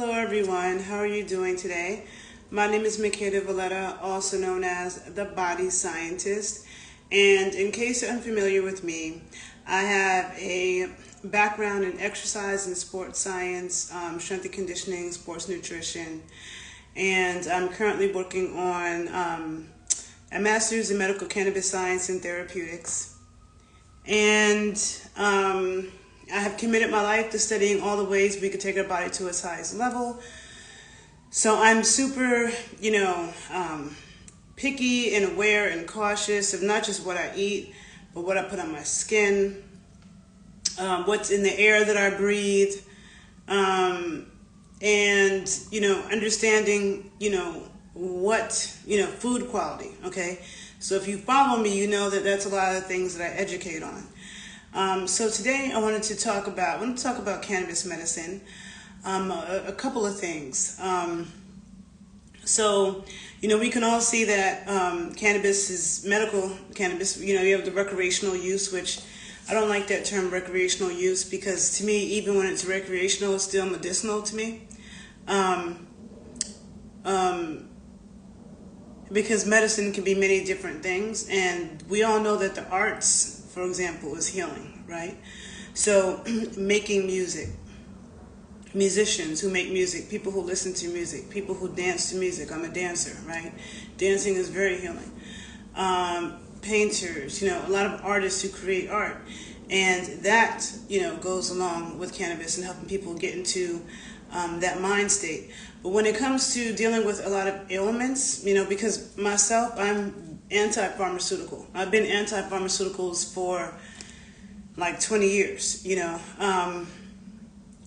Hello everyone, how are you doing today? My name is Makeda Valletta, also known as the Body Scientist. And in case you're unfamiliar with me, I have a background in exercise and sports science, strength and conditioning, sports nutrition. And I'm currently working on a master's in medical cannabis science and therapeutics. And I have committed my life to studying all the ways we could take our body to its highest level. So I'm super, picky and aware and cautious of not just what I eat, but what I put on my skin, what's in the air that I breathe, and, understanding, what, food quality, okay? So if you follow me, you know that that's a lot of the things that I educate on. So today I wanted to talk about cannabis medicine, a couple of things. We can all see that cannabis is medical cannabis. You have the recreational use, which I don't like that term recreational use, because to me, even when it's recreational, it's still medicinal to me. Because medicine can be many different things, and we all know that the arts, for example, is healing, right? So making music, musicians who make music, people who listen to music, people who dance to music. I'm a dancer, right? Dancing is very healing. Painters, a lot of artists who create art. And that, goes along with cannabis and helping people get into that mind state. But when it comes to dealing with a lot of ailments, because myself, I'm anti-pharmaceutical. I've been anti-pharmaceuticals for like 20 years,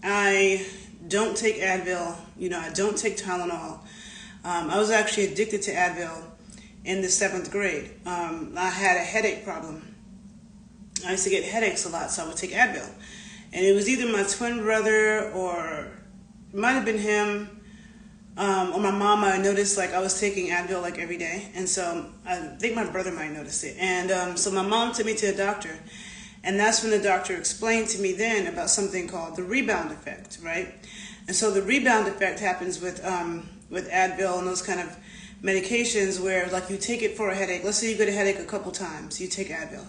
I don't take Advil, I don't take Tylenol. I was actually addicted to Advil in the 7th grade. I had a headache problem. I used to get headaches a lot, so I would take Advil. And it was either my twin brother, or it might have been him, or my mom. I noticed I was taking Advil every day, and so I think my brother might notice it. And so my mom took me to a doctor, and that's when the doctor explained to me then about something called the rebound effect, right? And so the rebound effect happens with Advil and those kind of medications where you take it for a headache. Let's say you get a headache a couple times, you take Advil,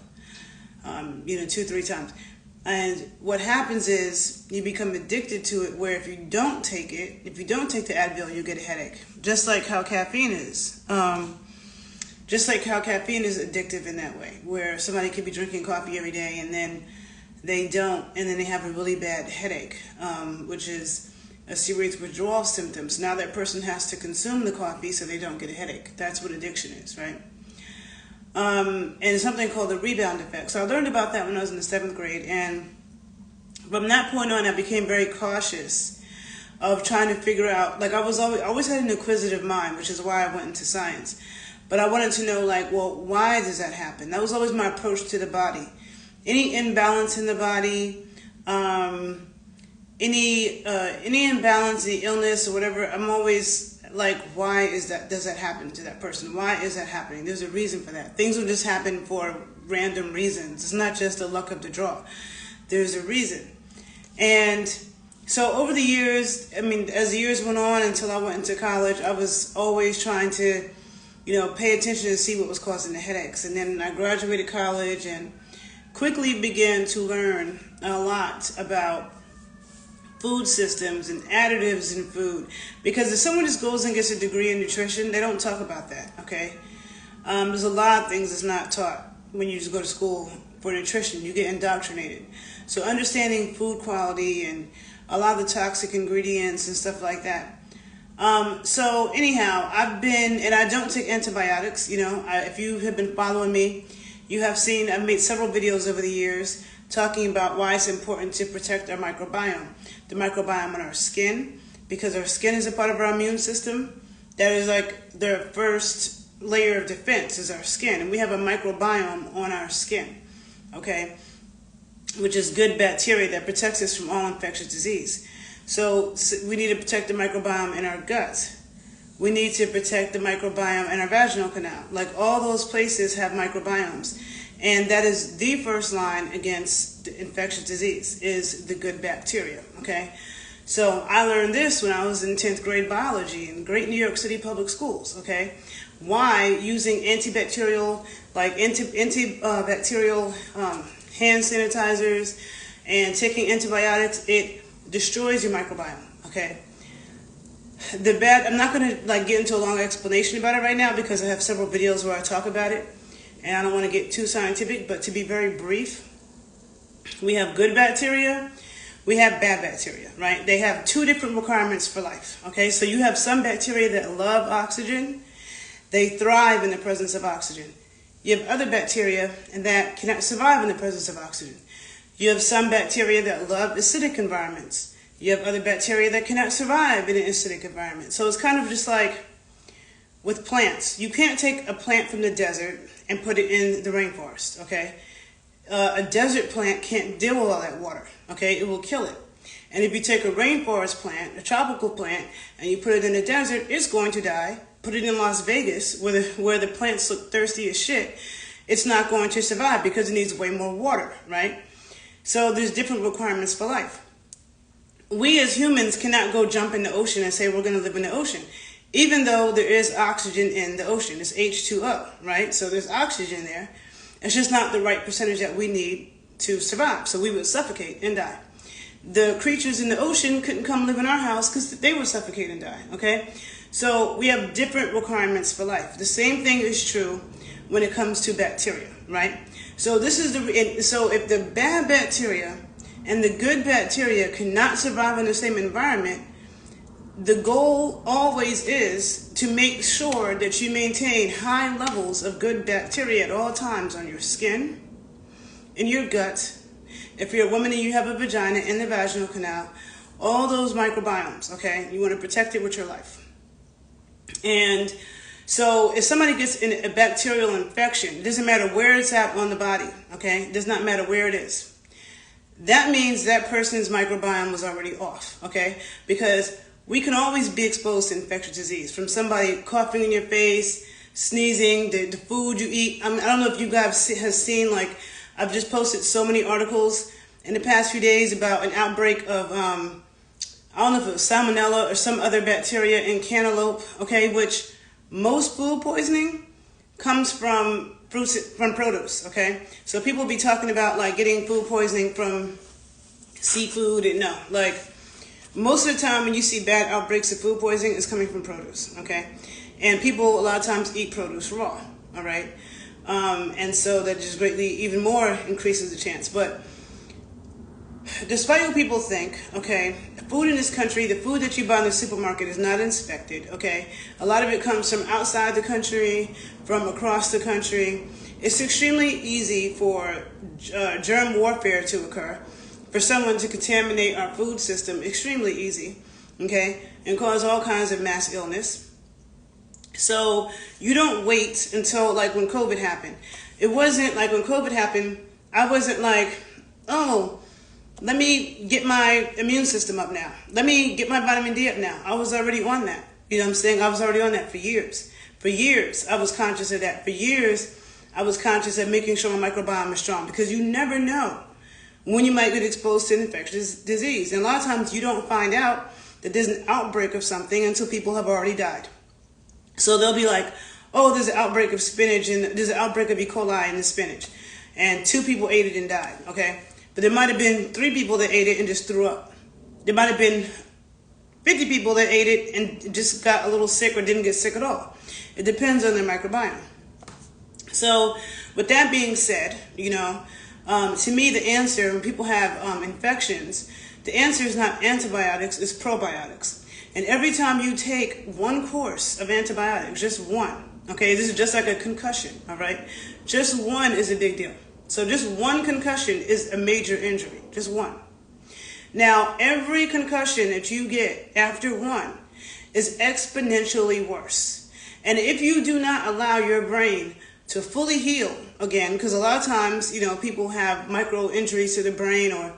2-3 times. And what happens is you become addicted to it, where if you don't take the Advil, you get a headache. Just like how caffeine is. Just like how caffeine is addictive in that way, where somebody could be drinking coffee every day and then they don't, and then they have a really bad headache, which is a serious withdrawal symptoms. Now that person has to consume the coffee so they don't get a headache. That's what addiction is, right? And it's something called the rebound effect. So I learned about that when I was in the 7th grade, and from that point on, I became very cautious of trying to figure out, I always had an inquisitive mind, which is why I went into science. But I wanted to know, why does that happen? That was always my approach to the body. Any imbalance in the body, any imbalance, any illness or whatever, I'm always why does that happen to that person? Why is that happening? There's a reason for that. Things will just happen for random reasons. It's not just the luck of the draw. There's a reason. And so over the years, as the years went on until I went into college, I was always trying to, pay attention to see what was causing the headaches. And then I graduated college and quickly began to learn a lot about food systems and additives in food. Because if someone just goes and gets a degree in nutrition, they don't talk about that, okay? There's a lot of things that's not taught when you just go to school for nutrition. You get indoctrinated. So understanding food quality and a lot of the toxic ingredients and stuff like that. So anyhow, and I don't take antibiotics, if you have been following me, you have seen, I've made several videos over the years talking about why it's important to protect our microbiome. The microbiome on our skin, because our skin is a part of our immune system. That is the first layer of defense is our skin. And we have a microbiome on our skin, okay? Which is good bacteria that protects us from all infectious disease. So we need to protect the microbiome in our gut. We need to protect the microbiome in our vaginal canal. All those places have microbiomes. And that is the first line against infectious disease, is the good bacteria, okay? So I learned this when I was in 10th grade biology in great New York City public schools, okay? Why using antibacterial, like antibacterial hand sanitizers and taking antibiotics, it destroys your microbiome, okay? I'm not going to get into a long explanation about it right now because I have several videos where I talk about it, and I don't want to get too scientific, but to be very brief, we have good bacteria, we have bad bacteria, right? They have two different requirements for life, okay? So you have some bacteria that love oxygen. They thrive in the presence of oxygen. You have other bacteria that cannot survive in the presence of oxygen. You have some bacteria that love acidic environments. You have other bacteria that cannot survive in an acidic environment. So it's kind of just like with plants. You can't take a plant from the desert and put it in the rainforest, okay? A desert plant can't deal with all that water, okay? It will kill it. And if you take a rainforest plant, a tropical plant, and you put it in the desert, it's going to die. Put it in Las Vegas, where the plants look thirsty as shit, it's not going to survive because it needs way more water, right? So there's different requirements for life. We as humans cannot go jump in the ocean and say we're going to live in the ocean, even though there is oxygen in the ocean. It's H2O, right? So there's oxygen there. It's just not the right percentage that we need to survive. So we would suffocate and die. The creatures in the ocean couldn't come live in our house because they would suffocate and die, okay? So we have different requirements for life. The same thing is true when it comes to bacteria, right? So so if the bad bacteria and the good bacteria cannot survive in the same environment, the goal always is to make sure that you maintain high levels of good bacteria at all times on your skin, in your gut. If you're a woman and you have a vagina in the vaginal canal, all those microbiomes, okay? You want to protect it with your life. And so if somebody gets a bacterial infection, it doesn't matter where it's at on the body, okay? It does not matter where it is. That means that person's microbiome was already off, okay? Because we can always be exposed to infectious disease from somebody coughing in your face, sneezing, the food you eat. I don't know if you guys have seen, I've just posted so many articles in the past few days about an outbreak of, I don't know if it was salmonella or some other bacteria in cantaloupe, okay, which most food poisoning comes from produce, okay? So people be talking about getting food poisoning from seafood, and no, most of the time when you see bad outbreaks of food poisoning, it's coming from produce, okay? And people a lot of times eat produce raw, all right? And so that just greatly even more increases the chance. But despite what people think, okay, food in this country, the food that you buy in the supermarket is not inspected, okay? A lot of it comes from outside the country, from across the country. It's extremely easy for germ warfare to occur, for someone to contaminate our food system, extremely easy, okay, and cause all kinds of mass illness. So you don't wait until when COVID happened. It wasn't when COVID happened, I wasn't oh, let me get my immune system up now. Let me get my vitamin D up now. I was already on that. You know what I'm saying? I was already on that for years. For years, I was conscious of that. For years, I was conscious of making sure my microbiome is strong, because you never know when you might get exposed to an infectious disease. And a lot of times you don't find out that there's an outbreak of something until people have already died. So they'll be like, oh, there's an outbreak of spinach and there's an outbreak of E. coli in the spinach. And 2 people ate it and died, okay? But there might have been 3 people that ate it and just threw up. There might have been 50 people that ate it and just got a little sick or didn't get sick at all. It depends on their microbiome. So with that being said, to me, the answer when people have infections, the answer is not antibiotics, it's probiotics. And every time you take 1 course of antibiotics, just 1, okay, this is just like a concussion, all right? Just 1 is a big deal. So just 1 concussion is a major injury, just 1. Now, every concussion that you get after 1 is exponentially worse. And if you do not allow your brain to fully heal, again, because a lot of times, people have micro injuries to the brain, or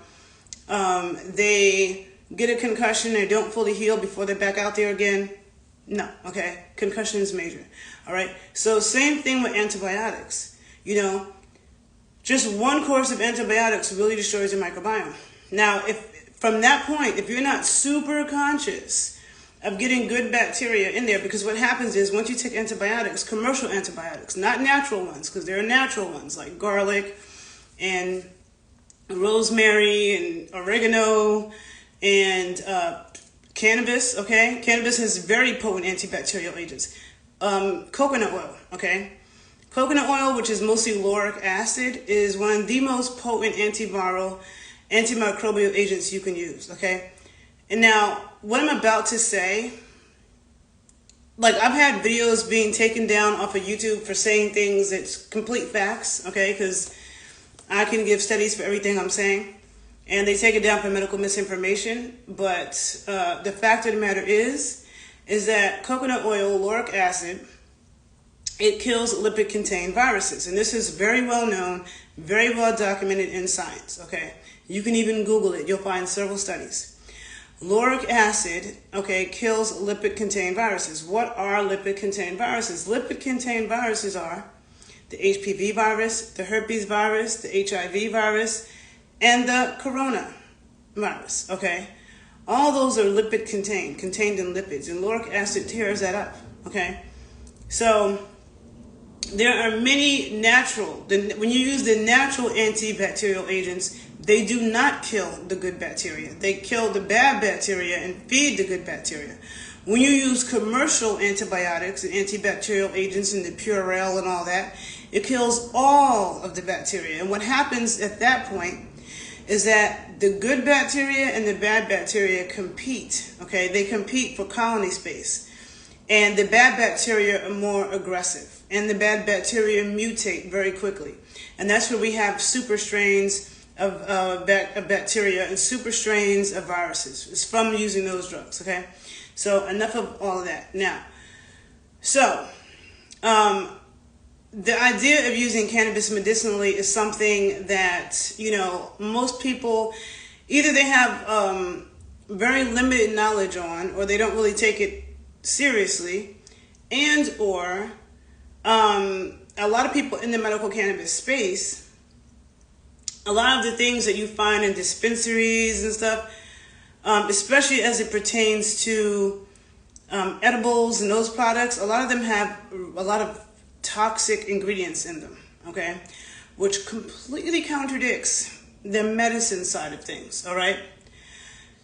they get a concussion, they don't fully heal before they're back out there again. No, okay? Concussion is major, all right? So same thing with antibiotics. Just 1 course of antibiotics really destroys your microbiome. Now, if from that point, if you're not super conscious of getting good bacteria in there, because what happens is once you take antibiotics, commercial antibiotics, not natural ones, because there are natural ones like garlic and rosemary and oregano and cannabis, okay? Cannabis has very potent antibacterial agents. Coconut oil, okay? Coconut oil, which is mostly lauric acid, is one of the most potent antiviral, antimicrobial agents you can use, okay? And now, what I'm about to say, like I've had videos being taken down off of YouTube for saying things that's complete facts, okay? Because I can give studies for everything I'm saying. And they take it down for medical misinformation. But the fact of the matter is that coconut oil, lauric acid, it kills lipid-contained viruses. And this is very well known, very well documented in science, okay? You can even Google it. You'll find several studies. Lauric acid, okay, kills lipid-contained viruses. What are lipid-contained viruses? Lipid-contained viruses are the HPV virus, the herpes virus, the HIV virus, and the coronavirus, okay? All those are lipid-contained, contained in lipids, and lauric acid tears that up, okay? So there are many natural, when you use the natural antibacterial agents, they do not kill the good bacteria. They kill the bad bacteria and feed the good bacteria. When you use commercial antibiotics and antibacterial agents and the Purell and all that, it kills all of the bacteria. And what happens at that point is that the good bacteria and the bad bacteria compete, okay? They compete for colony space. And the bad bacteria are more aggressive. And the bad bacteria mutate very quickly. And that's where we have super strains of bacteria and super strains of viruses. It's from using those drugs, okay? So enough of all of that. Now, so the idea of using cannabis medicinally is something that, you know, most people, either they have very limited knowledge on, or they don't really take it seriously, and or a lot of people in the medical cannabis space, a lot of the things that you find in dispensaries and stuff, especially as it pertains to edibles and those products, a lot of them have a lot of toxic ingredients in them, okay? Which completely contradicts the medicine side of things, all right?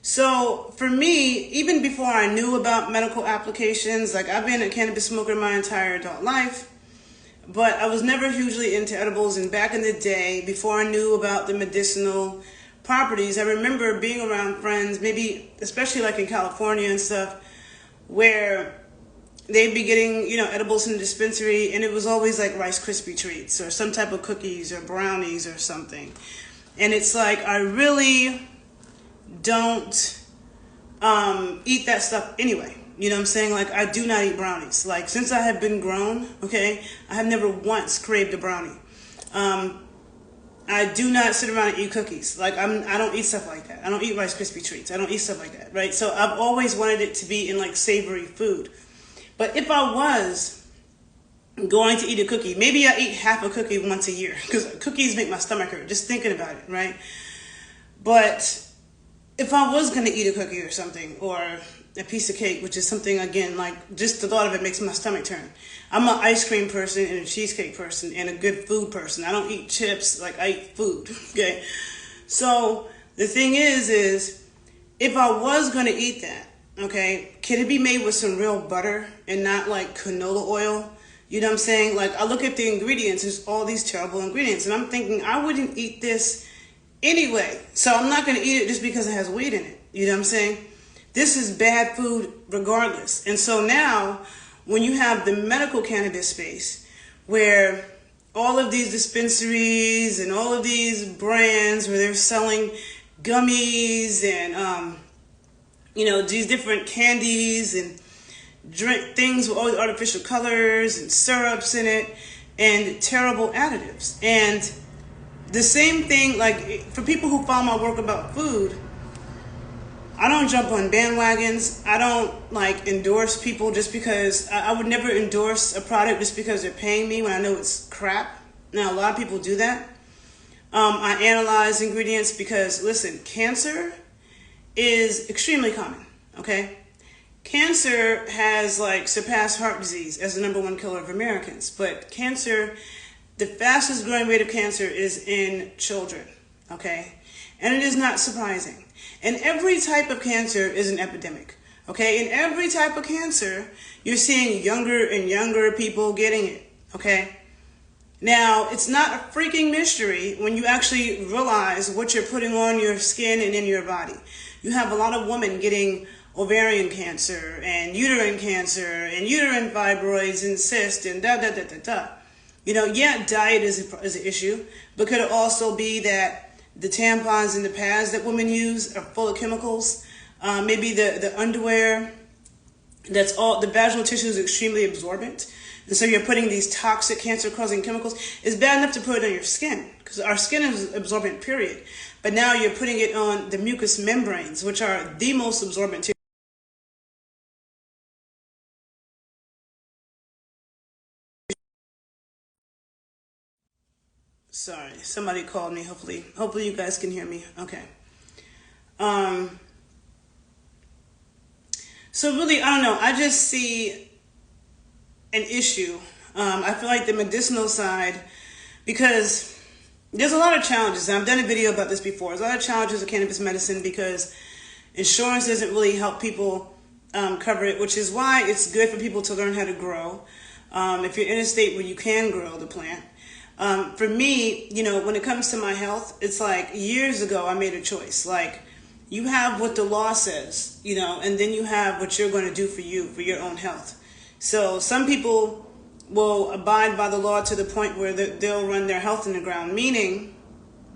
So for me, even before I knew about medical applications, like I've been a cannabis smoker my entire adult life, but I was never hugely into edibles. And back in the day, before I knew about the medicinal properties, I remember being around friends, maybe especially like in California and stuff, where they'd be getting, you know, edibles in the dispensary, and it was always like Rice Krispie treats or some type of cookies or brownies or something. And it's like, I really don't eat that stuff anyway. You know what I'm saying? Like, I do not eat brownies. Like, since I have been grown, okay, I have never once craved a brownie. I do not sit around and eat cookies. Like, I don't eat stuff like that. I don't eat Rice Krispie treats. I don't eat stuff like that, right? So I've always wanted it to be in, like, savory food. But if I was going to eat a cookie, maybe I eat half a cookie once a year, because cookies make my stomach hurt, just thinking about it, right? But if I was going to eat a cookie or something, or a piece of cake, which is something, again, like, just the thought of it makes my stomach turn. I'm an ice cream person and a cheesecake person and a good food person. I don't eat chips, like, I eat food, okay? So the thing is if I was going to eat that, okay, can it be made with some real butter and not like canola oil? You know what I'm saying? Like, I look at the ingredients, there's all these terrible ingredients, and I'm thinking I wouldn't eat this anyway. So I'm not going to eat it just because it has weed in it. You know what I'm saying? This is bad food regardless. And so now, when you have the medical cannabis space, where all of these dispensaries and all of these brands where they're selling gummies and, you know, these different candies and drink things with all the artificial colors and syrups in it and terrible additives. And the same thing, like, for people who follow my work about food, I don't jump on bandwagons. I don't, like, endorse people just because, I would never endorse a product just because they're paying me when I know it's crap. Now, a lot of people do that. I analyze ingredients because, listen, cancer is extremely common, okay? Cancer has like surpassed heart disease as the #1 killer of Americans, but cancer, the fastest growing rate of cancer is in children, okay? And it is not surprising. And every type of cancer is an epidemic, okay? In every type of cancer, you're seeing younger and younger people getting it, okay? Now, it's not a freaking mystery when you actually realize what you're putting on your skin and in your body. You have a lot of women getting ovarian cancer and uterine fibroids and cysts and da. You know, yeah, diet is an issue, but could it also be that the tampons and the pads that women use are full of chemicals? Maybe the underwear, the vaginal tissue is extremely absorbent. And so you're putting these toxic cancer-causing chemicals. It's bad enough to put it on your skin because our skin is absorbent, period. But now you're putting it on the mucous membranes, which are the most absorbent tissue. Sorry, somebody called me. Hopefully you guys can hear me. Okay. So really, I don't know. I just see an issue. I feel like the medicinal side, because there's a lot of challenges. And I've done a video about this before. There's a lot of challenges with cannabis medicine because insurance doesn't really help people cover it, which is why it's good for people to learn how to grow. If you're in a state where you can grow the plant. For me, you know, when it comes to my health, it's like years ago I made a choice. Like, you have what the law says, you know, and then you have what you're going to do for you, for your own health. So some people will abide by the law to the point where they'll run their health in the ground, meaning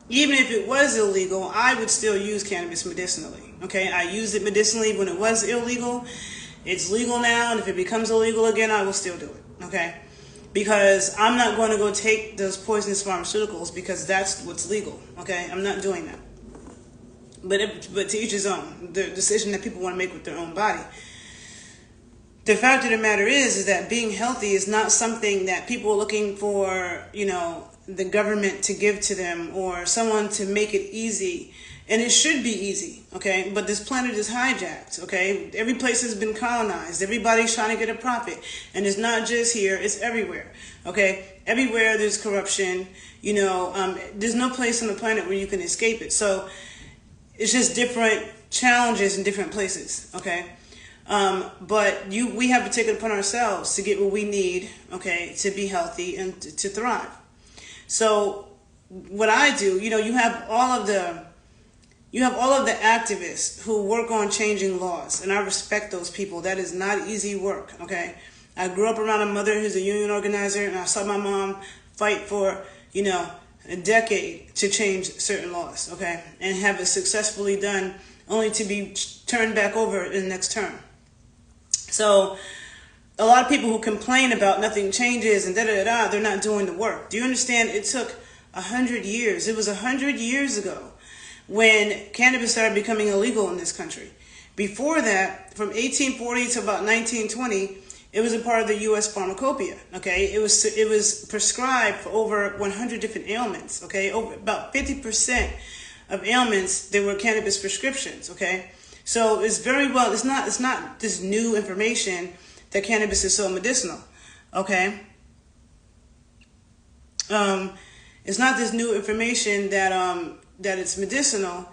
even if it was illegal, I would still use cannabis medicinally. Okay, I used it medicinally when it was illegal. It's legal now, and if it becomes illegal again, I will still do it. Okay, because I'm not going to go take those poisonous pharmaceuticals because that's what's legal. Okay, I'm not doing that. But to each his own. The decision that people want to make with their own body. The fact of the matter is that being healthy is not something that people are looking for, you know, the government to give to them or someone to make it easy. And it should be easy, okay? But this planet is hijacked, okay? Every place has been colonized. Everybody's trying to get a profit. And it's not just here, it's everywhere, okay? Everywhere there's corruption, you know, there's no place on the planet where you can escape it. So it's just different challenges in different places, okay? But we have to take it upon ourselves to get what we need, okay, to be healthy and to thrive. So what I do, you know, you have all of the activists who work on changing laws, and I respect those people. That is not easy work, okay? I grew up around a mother who's a union organizer, and I saw my mom fight for, you know, a decade to change certain laws, okay, and have it successfully done only to be turned back over in the next term. So a lot of people who complain about nothing changes and they're not doing the work. Do you understand? It took 100 years. It was 100 years ago when cannabis started becoming illegal in this country. Before that, from 1840 to about 1920, it was a part of the U.S. pharmacopoeia, okay? It was prescribed for over 100 different ailments, okay? Over about 50% of ailments, there were cannabis prescriptions, okay? So it's very well, it's not this new information that cannabis is so medicinal, okay? It's not this new information that it's medicinal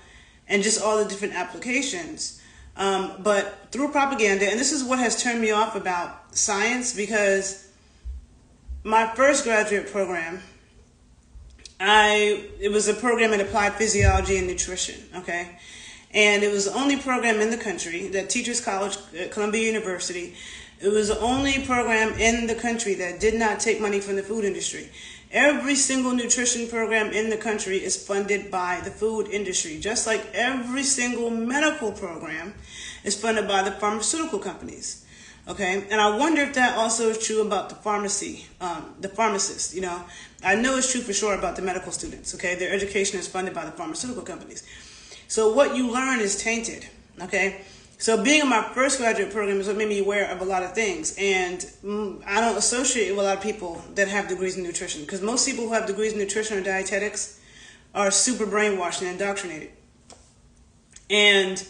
and just all the different applications. But through propaganda, and this is what has turned me off about science, because my first graduate program, it was a program in applied physiology and nutrition, okay? And it was the only program in the country, that Teachers College at Columbia University, it was the only program in the country that did not take money from the food industry. Every single nutrition program in the country is funded by the food industry, just like every single medical program is funded by the pharmaceutical companies. Okay, and I wonder if that also is true about the pharmacists. You know, I know it's true for sure about the medical students. Okay, their education is funded by the pharmaceutical companies. So what you learn is tainted. Okay. So being in my first graduate program is what made me aware of a lot of things. And I don't associate with a lot of people that have degrees in nutrition, because most people who have degrees in nutrition or dietetics are super brainwashed and indoctrinated. And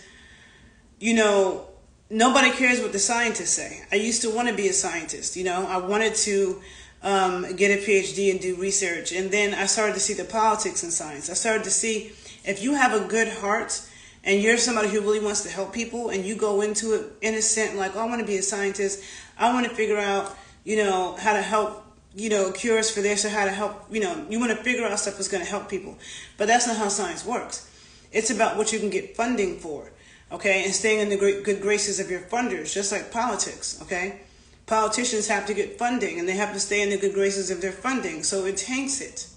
nobody cares what the scientists say. I used to want to be a scientist. I wanted to get a PhD and do research. And then I started to see the politics in science. I started to see if you have a good heart and you're somebody who really wants to help people and you go into it innocent, like, oh, I want to be a scientist. I want to figure out, how to help, cures for this, or how to help, you want to figure out stuff that's going to help people. But that's not how science works. It's about what you can get funding for, okay, and staying in the good graces of your funders, just like politics, okay? Politicians have to get funding, and they have to stay in the good graces of their funding, so it taints it.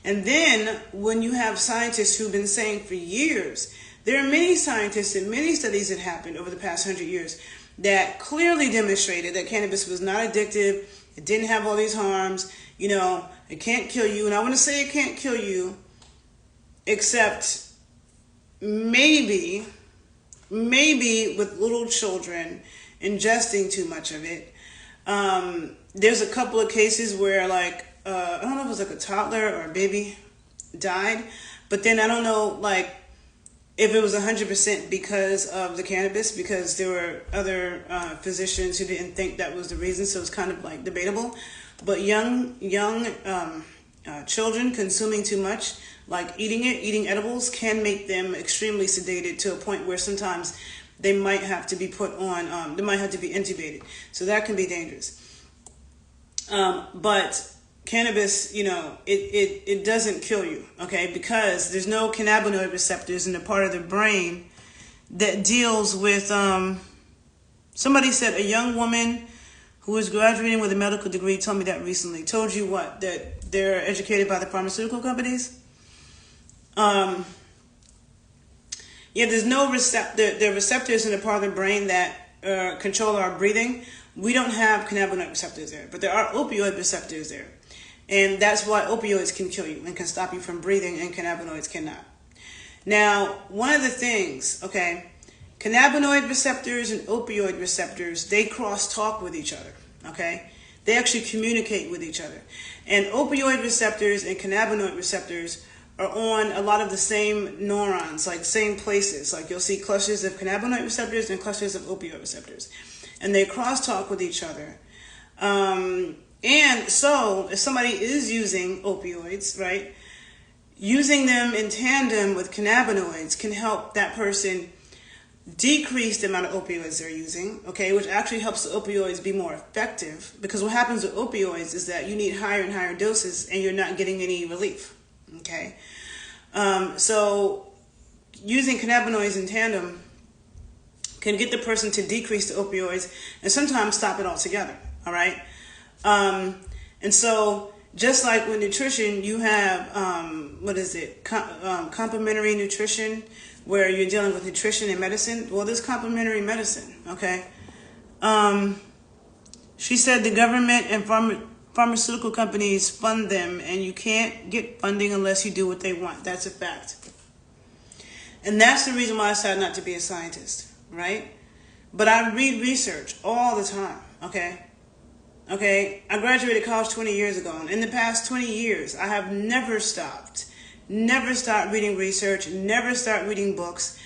And then when you have scientists who've been saying for years, there are many scientists and many studies that happened over the past 100 years that clearly demonstrated that cannabis was not addictive, it didn't have all these harms, it can't kill you. And I want to say it can't kill you, except maybe with little children ingesting too much of it. There's a couple of cases where, like, I don't know if it was like a toddler or a baby died, but then I don't know, like, if it was 100% because of the cannabis, because there were other physicians who didn't think that was the reason, so it's kind of like debatable. But young children consuming too much, like eating edibles, can make them extremely sedated to a point where sometimes they might have to be put on, they might have to be intubated. So that can be dangerous. But cannabis, it doesn't kill you, okay? Because there's no cannabinoid receptors in the part of the brain that deals with, somebody said a young woman who was graduating with a medical degree told me that recently. Told you what? That they're educated by the pharmaceutical companies? There's no receptor. There are receptors in the part of the brain that control our breathing. We don't have cannabinoid receptors there, but there are opioid receptors there. And that's why opioids can kill you and can stop you from breathing, and cannabinoids cannot. Now, one of the things, okay, cannabinoid receptors and opioid receptors, they cross-talk with each other, okay? They actually communicate with each other. And opioid receptors and cannabinoid receptors are on a lot of the same neurons, like same places. Like you'll see clusters of cannabinoid receptors and clusters of opioid receptors. And they crosstalk with each other. And so if somebody is using opioids, right, using them in tandem with cannabinoids can help that person decrease the amount of opioids they're using, okay, which actually helps the opioids be more effective. Because what happens with opioids is that you need higher and higher doses and you're not getting any relief, okay? So using cannabinoids in tandem can get the person to decrease the opioids and sometimes stop it altogether, all right? And so just like with nutrition, you have, complementary nutrition, where you're dealing with nutrition and medicine. Well, there's complementary medicine, okay? She said the government and pharmaceutical companies fund them, and you can't get funding unless you do what they want. That's a fact. And that's the reason why I decided not to be a scientist, right? But I read research all the time, okay? Okay, I graduated college 20 years ago, and in the past 20 years, I have never stopped reading research, never stopped reading books.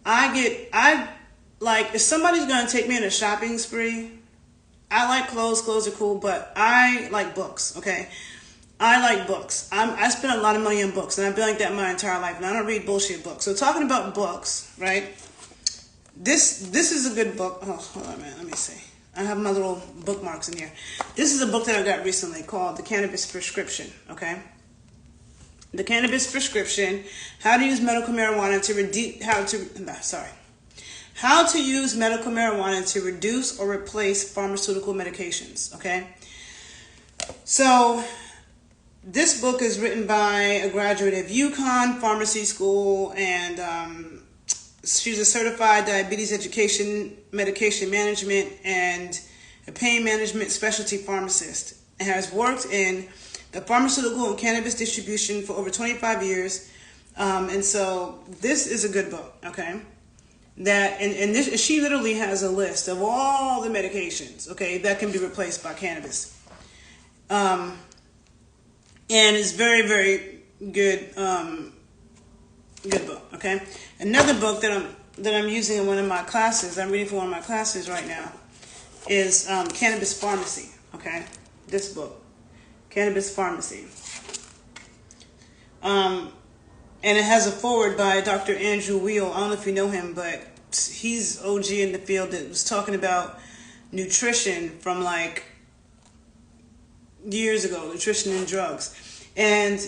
If somebody's going to take me on a shopping spree, I like clothes are cool, but I like books, okay? I like books. I spend a lot of money on books, and I've been like that my entire life, and I don't read bullshit books. So talking about books, right? This is a good book. Oh, hold on, man, let me see. I have my little bookmarks in here. This is a book that I got recently called The Cannabis Prescription, okay? The Cannabis Prescription, How to Use Medical Marijuana to How to use medical marijuana to reduce or replace pharmaceutical medications, okay? So this book is written by a graduate of UConn Pharmacy School, and she's a certified diabetes education, medication management, and a pain management specialty pharmacist, and has worked in the pharmaceutical and cannabis distribution for over 25 years. And so this is a good book, okay? She literally has a list of all the medications, okay, that can be replaced by cannabis. And it's very, very good, good book, okay? Another book that I'm that I'm using in one of my classes, I'm reading for one of my classes right now, is Cannabis Pharmacy, okay? This book, Cannabis Pharmacy. And it has a foreword by Dr. Andrew Weil. I don't know if you know him, but he's OG in the field that was talking about nutrition from like years ago, nutrition and drugs. And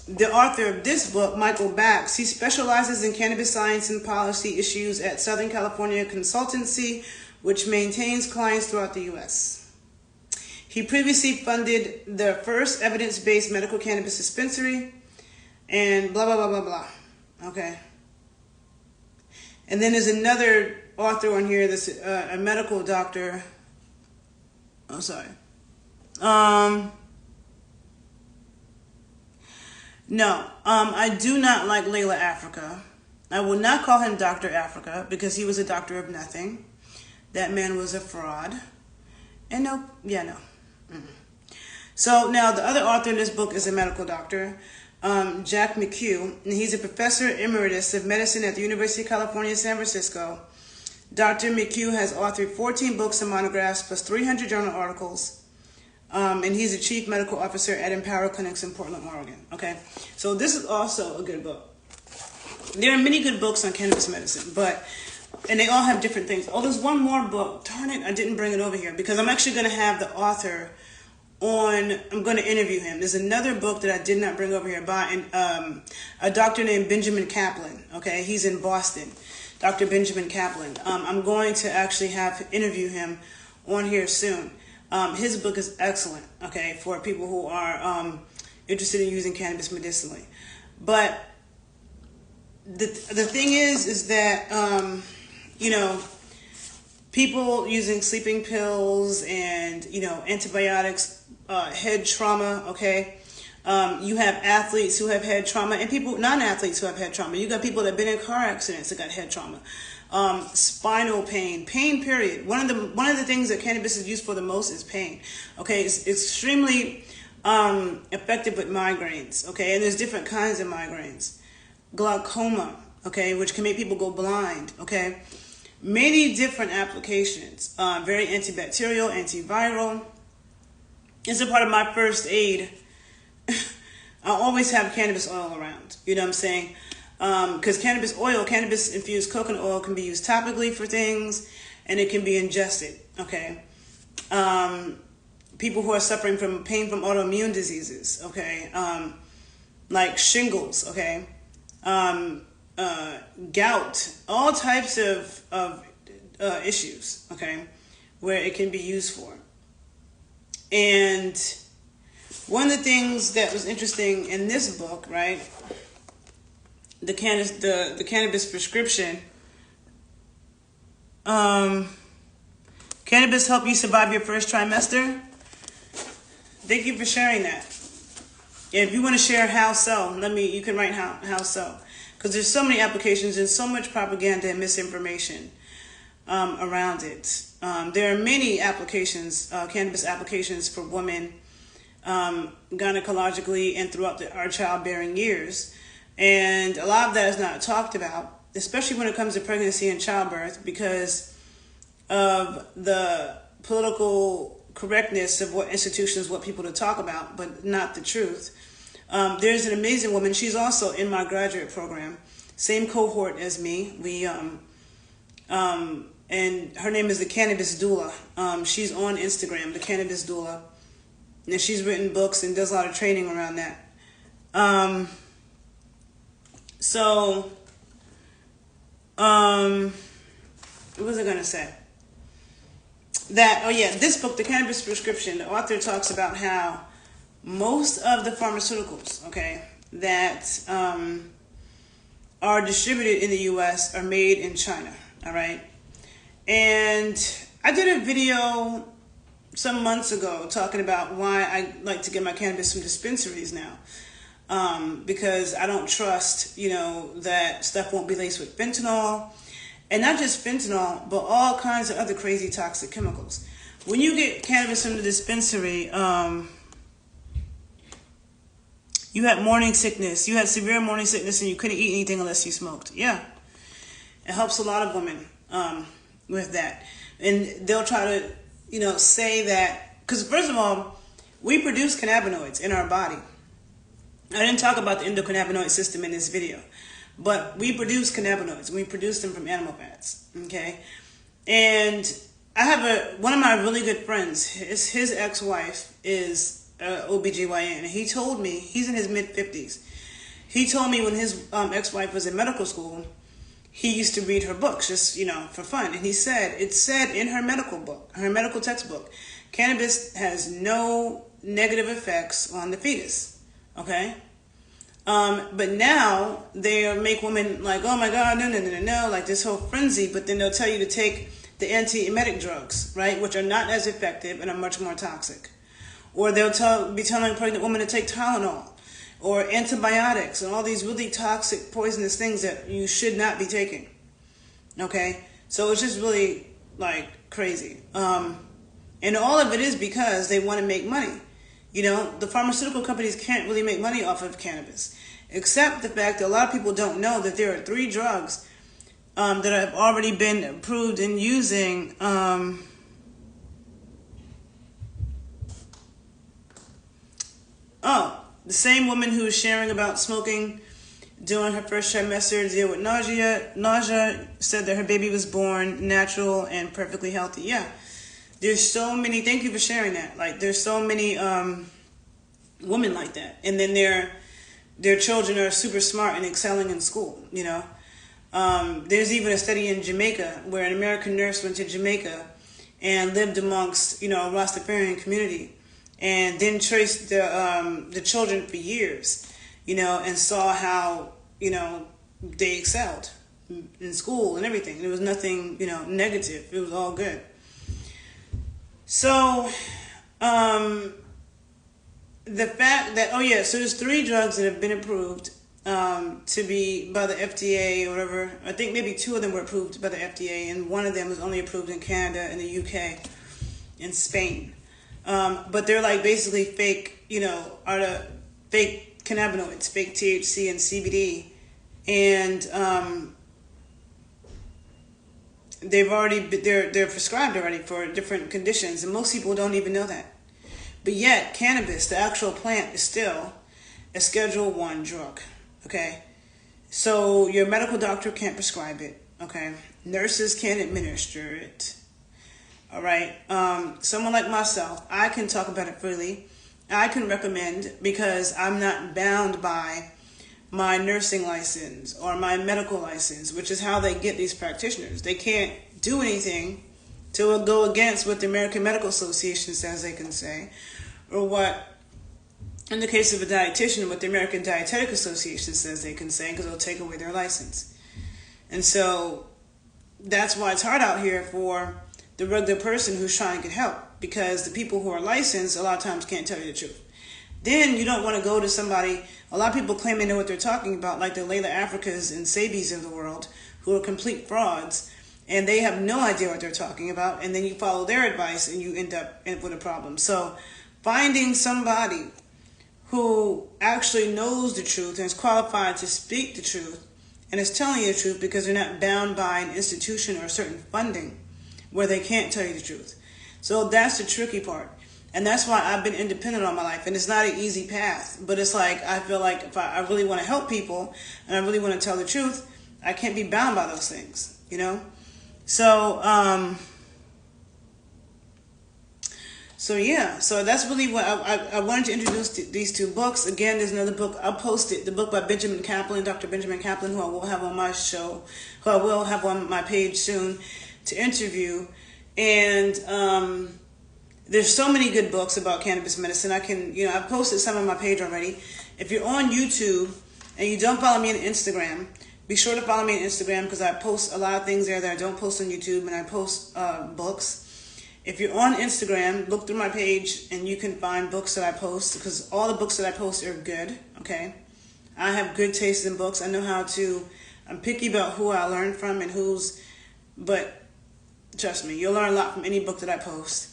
the author of this book, Michael Bax, he specializes in cannabis science and policy issues at Southern California Consultancy, which maintains clients throughout the U.S. He previously funded the first evidence-based medical cannabis dispensary and blah, blah, blah, blah, blah. Okay. And then there's another author on here that's a medical doctor. Oh, sorry. No, I do not like Layla Africa. I will not call him Dr. Africa because he was a doctor of nothing. That man was a fraud. And no. Mm-mm. So now the other author in this book is a medical doctor, Jack McHugh, and he's a professor emeritus of medicine at the University of California, San Francisco. Dr. McHugh has authored 14 books and monographs plus 300 journal articles. And he's a chief medical officer at Empower Clinics in Portland, Oregon. Okay, so this is also a good book. There are many good books on cannabis medicine, and they all have different things. Oh, there's one more book. Darn it, I didn't bring it over here because I'm actually going to have the author on. I'm going to interview him. There's another book that I did not bring over here by a doctor named Benjamin Kaplan. Okay, he's in Boston. Dr. Benjamin Kaplan. I'm going to actually interview him on here soon. His book is excellent, okay, for people who are interested in using cannabis medicinally. But the thing is that, people using sleeping pills and, antibiotics, head trauma, okay? You have athletes who have head trauma and people, non-athletes who have head trauma. You got people that have been in car accidents that got head trauma. Spinal pain, period. One of the things that cannabis is used for the most is pain. Okay, it's extremely effective with migraines. Okay, and there's different kinds of migraines. Glaucoma, okay, which can make people go blind. Okay, many different applications. Very antibacterial, antiviral. It's a part of my first aid. I always have cannabis oil around. You know what I'm saying? Because cannabis infused coconut oil can be used topically for things, and it can be ingested. Okay, people who are suffering from pain from autoimmune diseases. Okay, like shingles. Okay, gout, all types of issues. Okay, where it can be used for. And one of the things that was interesting in this book, right? The cannabis prescription. Cannabis help you survive your first trimester? Thank you for sharing that. If you want to share how so, you can write how so. Because there's so many applications and so much propaganda and misinformation around it. There are many applications, cannabis applications for women gynecologically and throughout our childbearing years. And a lot of that is not talked about, especially when it comes to pregnancy and childbirth, because of the political correctness of what institutions want people to talk about, but not the truth. There's an amazing woman. She's also in my graduate program, same cohort as me. And her name is the Cannabis Doula. She's on Instagram, the Cannabis Doula. And she's written books and does a lot of training around that. What was I going to say? This book, The Cannabis Prescription, the author talks about how most of the pharmaceuticals, okay, that are distributed in the U.S. are made in China, all right? And I did a video some months ago talking about why I like to get my cannabis from dispensaries now. Because I don't trust, that stuff won't be laced with fentanyl. And not just fentanyl, but all kinds of other crazy toxic chemicals. When you get cannabis from the dispensary, you had morning sickness. You had severe morning sickness and you couldn't eat anything unless you smoked. Yeah. It helps a lot of women with that. And they'll try to, say that, because first of all, we produce cannabinoids in our body. I didn't talk about the endocannabinoid system in this video, but we produce cannabinoids. We produce them from animal fats, okay? And I have one of my really good friends, his ex-wife is OBGYN. And he told me, he's in his mid-50s. He told me when his ex-wife was in medical school, he used to read her books just, for fun. And it said in her medical book, her medical textbook, cannabis has no negative effects on the fetus, okay? But now they make women like, oh my God, no, like this whole frenzy, but then they'll tell you to take the antiemetic drugs, right, which are not as effective and are much more toxic. Or they'll be telling a pregnant woman to take Tylenol or antibiotics and all these really toxic, poisonous things that you should not be taking, okay? So it's just really, like, crazy. And all of it is because they want to make money. The pharmaceutical companies can't really make money off of cannabis, except the fact that a lot of people don't know that there are 3 drugs that have already been approved in using the same woman who was sharing about smoking during her first trimester to deal with nausea said that her baby was born natural and perfectly healthy. Yeah, there's so many, thank you for sharing that. Like, there's so many women like that, and then their children are super smart and excelling in school. There's even a study in Jamaica where an American nurse went to Jamaica and lived amongst, a Rastafarian community, and then traced the children for years, and saw how, they excelled in school and everything. There was nothing, negative. It was all good. So, the fact that, so there's 3 drugs that have been approved to be by the FDA or whatever. I think maybe 2 of them were approved by the FDA, and one of them was only approved in Canada and the UK and Spain. But they're like basically fake, are the fake cannabinoids, fake THC and CBD. And they're prescribed already for different conditions, and most people don't even know that. But yet, cannabis, the actual plant, is still a Schedule 1 drug, okay? So your medical doctor can't prescribe it, okay? Nurses can't administer it, all right? Someone like myself, I can talk about it freely. I can recommend, because I'm not bound by my nursing license or my medical license, which is how they get these practitioners. They can't do anything to go against what the American Medical Association says they can say, or what, in the case of a dietitian, what the American Dietetic Association says they can say, because it'll take away their license. And so that's why it's hard out here for the regular person who's trying to get help, because the people who are licensed a lot of times can't tell you the truth. Then you don't want to go to somebody, a lot of people claim they know what they're talking about, like the Layla Africas and Sabis of the world, who are complete frauds, and they have no idea what they're talking about, and then you follow their advice and you end up with a problem. So finding somebody who actually knows the truth and is qualified to speak the truth and is telling you the truth, because they're not bound by an institution or certain funding where they can't tell you the truth. So that's the tricky part. And that's why I've been independent all my life. And it's not an easy path. But it's like, I feel like if I really want to help people and I really want to tell the truth, I can't be bound by those things, So, so that's really what I wanted to introduce these 2 books. Again, there's another book. I'll post it, the book by Benjamin Kaplan, Dr. Benjamin Kaplan, who I will have on my show, who I will have on my page soon to interview. And there's so many good books about cannabis medicine. I've posted some on my page already. If you're on YouTube and you don't follow me on Instagram, be sure to follow me on Instagram, because I post a lot of things there that I don't post on YouTube, and I post books. If you're on Instagram, look through my page and you can find books that I post, because all the books that I post are good, okay? I have good taste in books. I know I'm picky about who I learn from and but trust me, you'll learn a lot from any book that I post.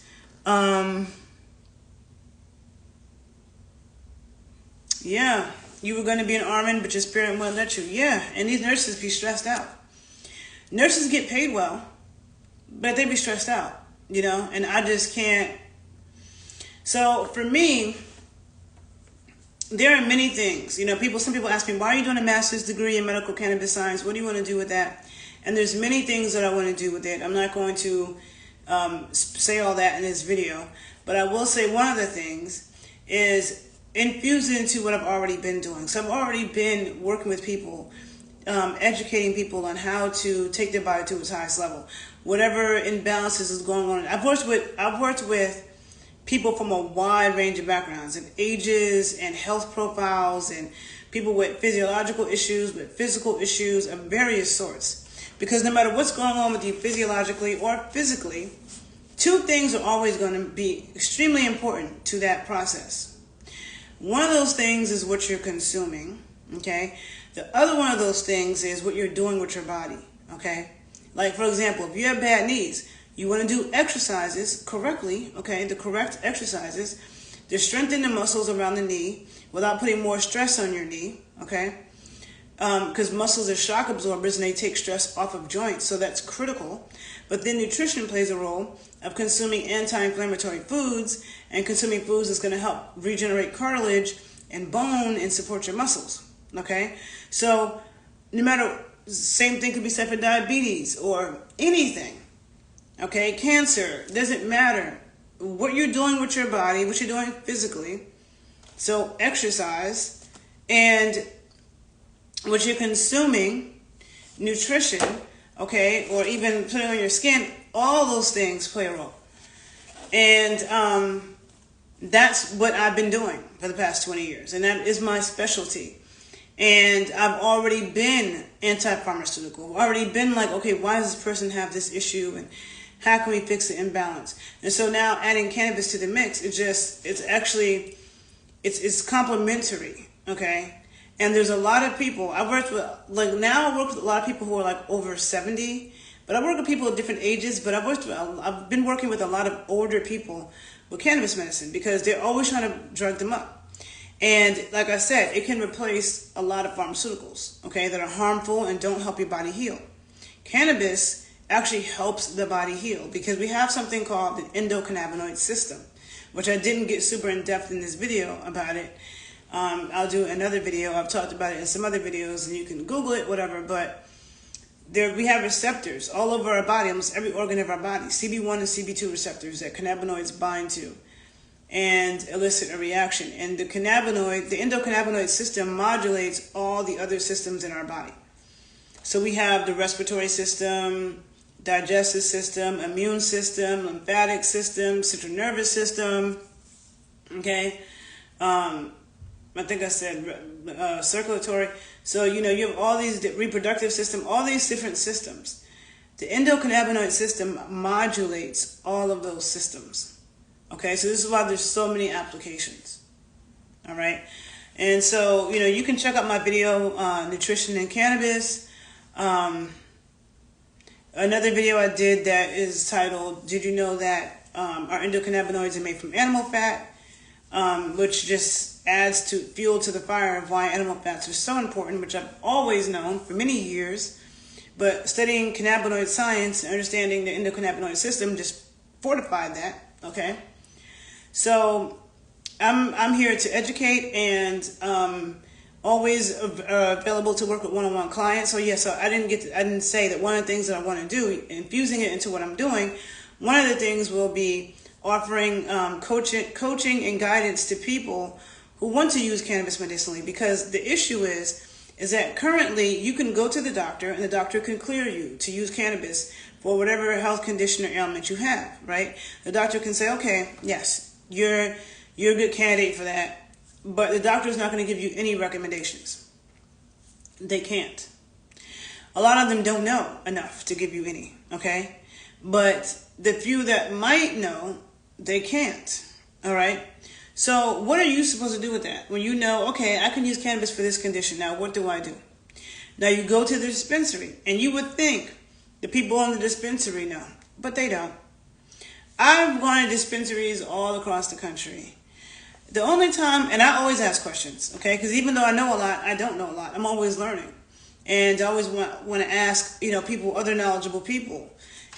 Yeah, you were going to be an RN, but your spirit won't let you. Yeah, and these nurses be stressed out. Nurses get paid well, but they be stressed out, and I just can't. So for me, there are many things. Some people ask me, why are you doing a master's degree in medical cannabis science? What do you want to do with that? And there's many things that I want to do with it. I'm not going to say all that in this video, but I will say one of the things is infuse it into what I've already been doing. So I've already been working with people, educating people on how to take their body to its highest level. Whatever imbalances is going on. I've worked with people from a wide range of backgrounds and ages and health profiles, and people with physiological issues, with physical issues of various sorts. Because no matter what's going on with you physiologically or physically, two things are always going to be extremely important to that process. One of those things is what you're consuming, okay? The other one of those things is what you're doing with your body, okay? Like, for example, if you have bad knees, you want to do exercises correctly, okay? The correct exercises to strengthen the muscles around the knee without putting more stress on your knee, okay? Because muscles are shock absorbers and they take stress off of joints, so that's critical. But then nutrition plays a role of consuming anti-inflammatory foods and consuming foods that's going to help regenerate cartilage and bone and support your muscles, okay? So no matter, same thing could be said for diabetes or anything, okay? Cancer, doesn't matter. What you're doing with your body, what you're doing physically, so exercise, and what you're consuming, nutrition, okay, or even putting on your skin, all those things play a role. And that's what I've been doing for the past 20 years, and that is my specialty. And I've already been anti-pharmaceutical. I've already been like, okay, why does this person have this issue, and how can we fix the imbalance? And so now adding cannabis to the mix, it's complementary, okay? And there's a lot of people, I work with a lot of people who are like over 70, but I work with people of different ages, but I've been working with a lot of older people with cannabis medicine because they're always trying to drug them up. And like I said, it can replace a lot of pharmaceuticals, okay, that are harmful and don't help your body heal. Cannabis actually helps the body heal because we have something called the endocannabinoid system, which I didn't get super in depth in this video about it. I'll do another video. I've talked about it in some other videos, and you can Google it, whatever. But we have receptors all over our body, almost every organ of our body, CB1 and CB2 receptors that cannabinoids bind to and elicit a reaction. And the endocannabinoid system modulates all the other systems in our body. So we have the respiratory system, digestive system, immune system, lymphatic system, central nervous system, okay? I think I said circulatory. So, you have all these reproductive system, all these different systems. The endocannabinoid system modulates all of those systems. Okay, so this is why there's so many applications. All right. And so, you can check out my video, Nutrition and Cannabis. Another video I did that is titled, Did You Know That Our Endocannabinoids Are Made from Animal Fat? Which just adds to fuel to the fire of why animal fats are so important, which I've always known for many years. But studying cannabinoid science and understanding the endocannabinoid system just fortified that, okay? So I'm here to educate and always available to work with one-on-one clients. So yeah, so I didn't say that one of the things that I want to do, infusing it into what I'm doing, one of the things will be offering coaching and guidance to people who want to use cannabis medicinally, because the issue is that currently you can go to the doctor and the doctor can clear you to use cannabis for whatever health condition or ailment you have, right? The doctor can say, okay, yes, you're a good candidate for that, but the doctor is not going to give you any recommendations. They can't. A lot of them don't know enough to give you any, okay? But the few that might know, they can't, all right? So what are you supposed to do with that? When you know, okay, I can use cannabis for this condition. Now, what do I do? Now, you go to the dispensary, and you would think the people in the dispensary know, but they don't. I've gone to dispensaries all across the country. The only time, and I always ask questions, okay? Because even though I know a lot, I don't know a lot. I'm always learning. And I always want to ask, people, other knowledgeable people,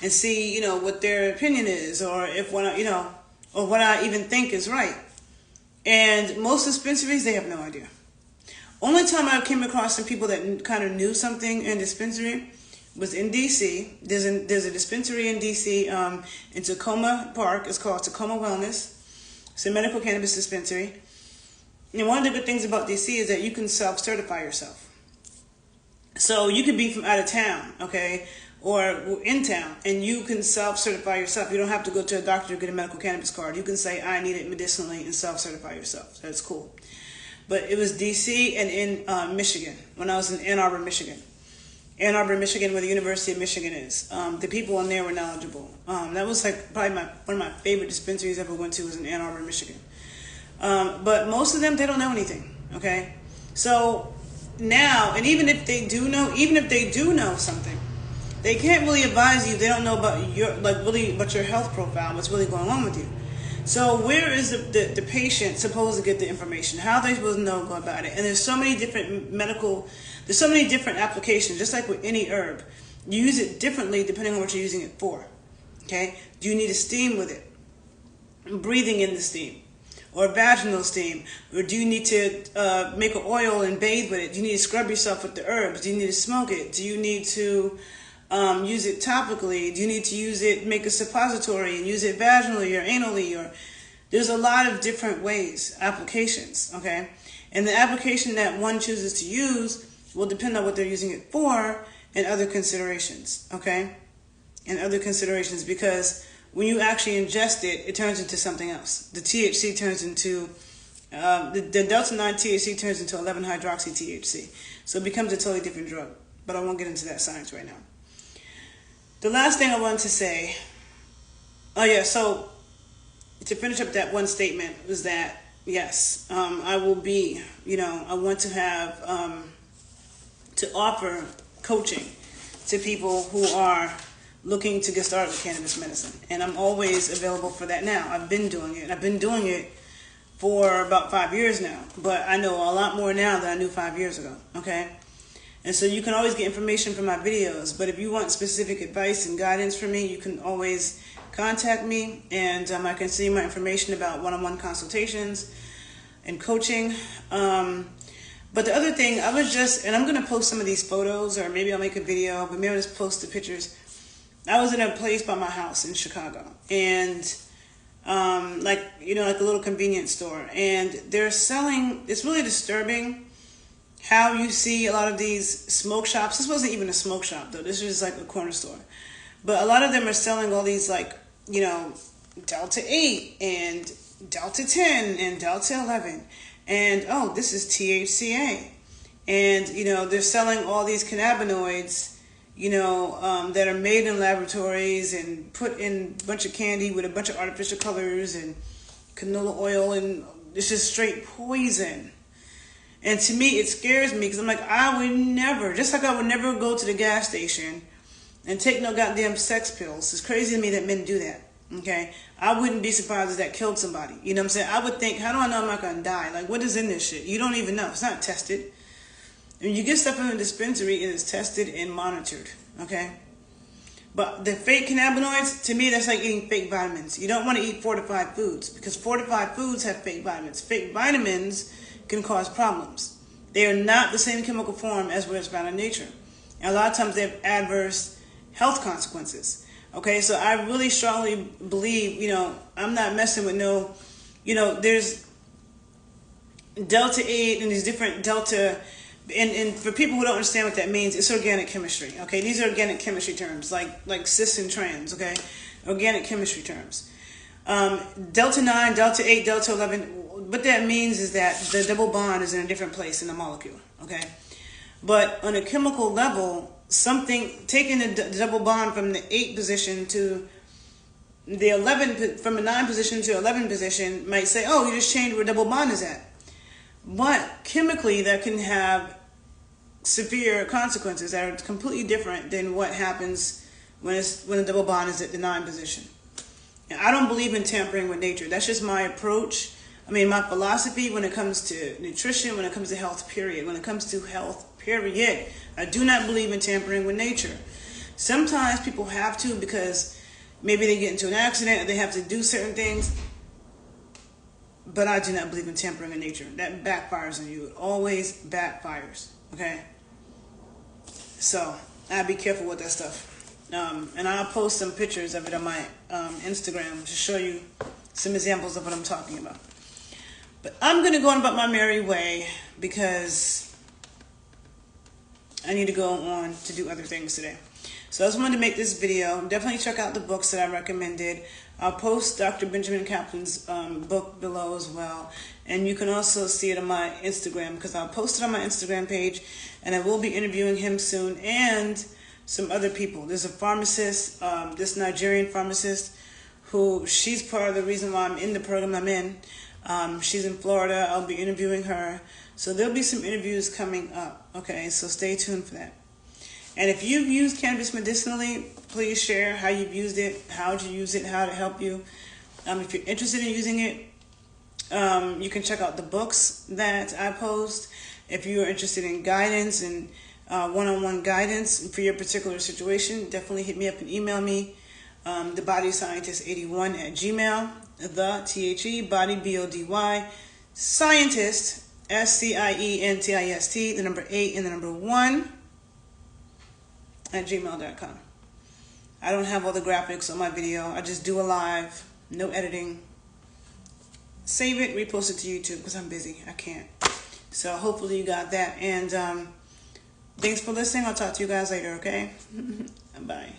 and see, what their opinion is, or if what or what I even think is right. And most dispensaries, they have no idea. Only time I came across some people that kind of knew something in dispensary was in DC. There's a dispensary in DC, in Tacoma Park. It's called Tacoma Wellness. It's a medical cannabis dispensary. And one of the good things about DC is that you can self-certify yourself. So you could be from out of town, okay, or in town, and you can self-certify yourself. You don't have to go to a doctor to get a medical cannabis card. You can say, I need it medicinally, and self-certify yourself. That's cool. But it was D.C. and in Michigan, when I was in Ann Arbor, Michigan. Ann Arbor, Michigan, where the University of Michigan is. The people in there were knowledgeable. That was like probably one of my favorite dispensaries I ever went to was in Ann Arbor, Michigan. But most of them, they don't know anything, okay? So now, and even if they do know something, they can't really advise you if they don't know about about your health profile, what's really going on with you. So where is the patient supposed to get the information? How are they supposed to know about it? And there's so many different there's so many different applications, just like with any herb. You use it differently depending on what you're using it for, okay? Do you need to steam with it? Breathing in the steam. Or vaginal steam? Or do you need to make an oil and bathe with it? Do you need to scrub yourself with the herbs? Do you need to smoke it? Do you need to use it topically? Do you need to use it, make a suppository and use it vaginally or anally? Or there's a lot of different ways, applications, okay? And the application that one chooses to use will depend on what they're using it for and other considerations, okay? And other considerations, because when you actually ingest it, it turns into something else. The THC turns into, the Delta-9 THC turns into 11-hydroxy-THC. So it becomes a totally different drug. But I won't get into that science right now. The last thing I wanted to say, so to finish up that one statement was that, yes, I will be, I want to have, to offer coaching to people who are looking to get started with cannabis medicine. And I'm always available for that now. I've been doing it. I've been doing it for about 5 years now. But I know a lot more now than I knew 5 years ago, okay? And so you can always get information from my videos. But if you want specific advice and guidance from me, you can always contact me. And I can send you my information about one-on-one consultations and coaching. But the other thing, and I'm going to post some of these photos, or maybe I'll make a video, but maybe I'll just post the pictures. I was in a place by my house in Chicago, and like a little convenience store, and they're selling, it's really disturbing how you see a lot of these smoke shops. This wasn't even a smoke shop though, this was like a corner store. But a lot of them are selling all these Delta 8 and Delta 10 and Delta 11. And, oh, this is THCA. And, they're selling all these cannabinoids, that are made in laboratories and put in a bunch of candy with a bunch of artificial colors and canola oil. And it's just straight poison. And to me, it scares me because I'm like, I would never, just like I would never go to the gas station and take no goddamn sex pills. It's crazy to me that men do that. Okay, I wouldn't be surprised if that killed somebody. You know what I'm saying? I would think, how do I know I'm not going to die? Like, what is in this shit? You don't even know. It's not tested. And you get stuff in a dispensary, and it's tested and monitored. Okay? But the fake cannabinoids, to me, that's like eating fake vitamins. You don't want to eat fortified foods because fortified foods have fake vitamins. Fake vitamins can cause problems. They are not the same chemical form as what is found in nature. And a lot of times they have adverse health consequences. Okay, so I really strongly believe, I'm not messing with there's Delta 8 and these different Delta, and for people who don't understand what that means, it's organic chemistry, okay? These are organic chemistry terms, like cis and trans, okay? Organic chemistry terms. Delta 9, Delta 8, Delta 11, what that means is that the double bond is in a different place in the molecule, okay? But on a chemical level, something taking the double bond from the 8 position to the 11, from a 9 position to 11 position might say, oh, you just changed where double bond is at. But chemically, that can have severe consequences that are completely different than what happens when the double bond is at the 9 position. And I don't believe in tampering with nature. That's just my approach. I mean, my philosophy when it comes to nutrition, when it comes to health, period. When it comes to health, Period. I do not believe in tampering with nature. Sometimes people have to because maybe they get into an accident or they have to do certain things. But I do not believe in tampering in nature. That backfires on you. It always backfires. Okay? So, I'll be careful with that stuff. And I'll post some pictures of it on my Instagram to show you some examples of what I'm talking about. But I'm going to go on about my merry way because I need to go on to do other things today. So I just wanted to make this video. Definitely check out the books that I recommended. I'll post Dr. Benjamin Kaplan's book below as well. And you can also see it on my Instagram because I'll post it on my Instagram page. And I will be interviewing him soon and some other people. There's a pharmacist, this Nigerian pharmacist, who she's part of the reason why I'm in the program I'm in. She's in Florida. I'll be interviewing her. So there'll be some interviews coming up. Okay, so stay tuned for that. And if you've used cannabis medicinally, please share how you've used it, how you use it, how to help you. If you're interested in using it, you can check out the books that I post. If you're interested in guidance and one-on-one guidance for your particular situation, definitely hit me up and email me, thebodyscientist81@gmail, the body BODY scientist SCIENTIST, the number 8 and the number 1 at gmail.com. I don't have all the graphics on my video. I just do a live, no editing. Save it, repost it to YouTube because I'm busy. I can't. So hopefully you got that. And thanks for listening. I'll talk to you guys later, okay? Bye.